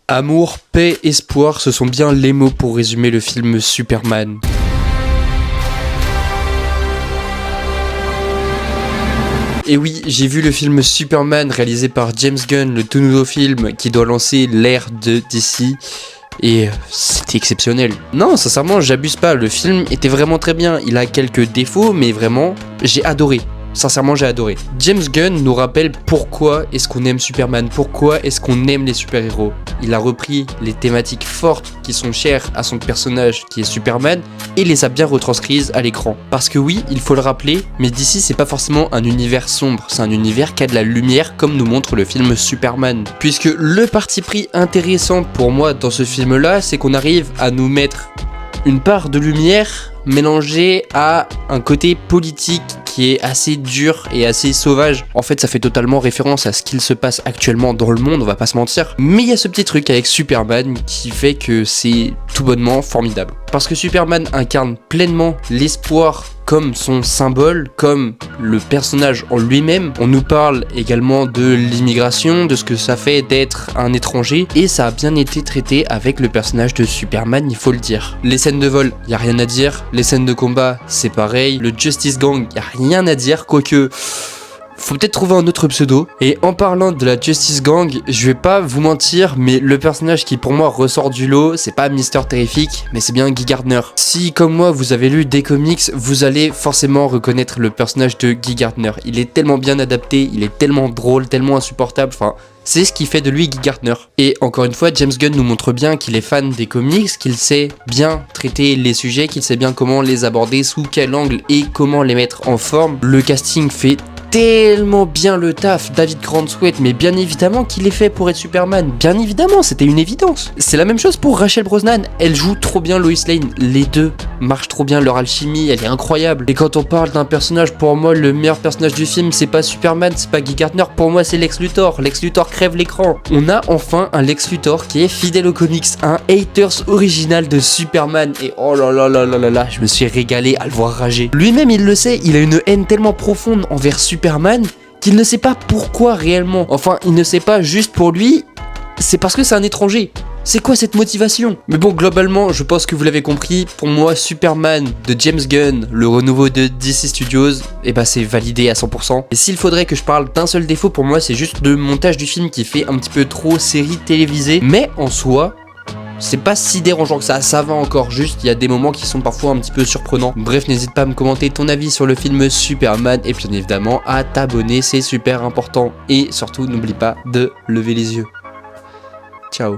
Amour, paix, espoir, ce sont bien les mots pour résumer le film Superman. Et oui, j'ai vu le film Superman réalisé par James Gunn, le tout nouveau film qui doit lancer l'ère de DC. Et c'était exceptionnel. Non, sincèrement, j'abuse pas, le film était vraiment très bien. Il a quelques défauts, mais vraiment, j'ai adoré. Sincèrement, j'ai adoré. James Gunn nous rappelle pourquoi est-ce qu'on aime Superman, pourquoi est-ce qu'on aime les super-héros. Il a repris les thématiques fortes qui sont chères à son personnage qui est Superman et les a bien retranscrites à l'écran. Parce que oui, il faut le rappeler, mais DC c'est pas forcément un univers sombre, c'est un univers qui a de la lumière comme nous montre le film Superman. Puisque le parti pris intéressant pour moi dans ce film-là, c'est qu'on arrive à nous mettre une part de lumière mélangée à un côté politique qui est assez dur et assez sauvage. En fait, ça fait totalement référence à ce qu'il se passe actuellement dans le monde, on va pas se mentir. Mais il y a ce petit truc avec Superman qui fait que c'est tout bonnement formidable. Parce que Superman incarne pleinement l'espoir comme son symbole, comme le personnage en lui-même. On nous parle également de l'immigration, de ce que ça fait d'être un étranger, et ça a bien été traité avec le personnage de Superman, il faut le dire. Les scènes de vol, y a rien à dire. Les scènes de combat, c'est pareil. Le Justice Gang, y a rien à dire, quoique faut peut-être trouver un autre pseudo. Et en parlant de la Justice Gang, je vais pas vous mentir, mais le personnage qui pour moi ressort du lot, c'est pas Mister Terrific, mais c'est bien Guy Gardner. Si comme moi vous avez lu des comics, vous allez forcément reconnaître le personnage de Guy Gardner. Il est tellement bien adapté, il est tellement drôle, tellement insupportable, enfin... c'est ce qui fait de lui Guy Gardner. Et encore une fois, James Gunn nous montre bien qu'il est fan des comics, qu'il sait bien traiter les sujets, qu'il sait bien comment les aborder, sous quel angle et comment les mettre en forme. Le casting fait tellement bien le taf, David Corenswet, mais bien évidemment qu'il est fait pour être Superman, bien évidemment, c'était une évidence. C'est la même chose pour Rachel Brosnan, elle joue trop bien Lois Lane, les deux marchent trop bien, leur alchimie, elle est incroyable. Et quand on parle d'un personnage, pour moi, le meilleur personnage du film, c'est pas Superman, c'est pas Guy Gardner, pour moi c'est Lex Luthor. Lex Luthor crève l'écran. On a enfin un Lex Luthor qui est fidèle aux comics, un haters original de Superman, et oh là là là là là là, je me suis régalé à le voir rager. Lui-même il le sait, il a une haine tellement profonde envers Superman qu'il ne sait pas pourquoi réellement. Enfin, il ne sait pas juste pour lui, c'est parce que c'est un étranger. C'est quoi cette motivation? Mais bon, globalement, je pense que vous l'avez compris, pour moi, Superman de James Gunn, le renouveau de DC Studios, et bah c'est validé à 100%. Et s'il faudrait que je parle d'un seul défaut, pour moi, c'est juste le montage du film qui fait un petit peu trop série télévisée. Mais en soi, c'est pas si dérangeant que ça va encore, juste il y a des moments qui sont parfois un petit peu surprenants. Bref, n'hésite pas à me commenter ton avis sur le film Superman et bien évidemment à t'abonner, c'est super important. Et surtout, n'oublie pas de lever les yeux. Ciao.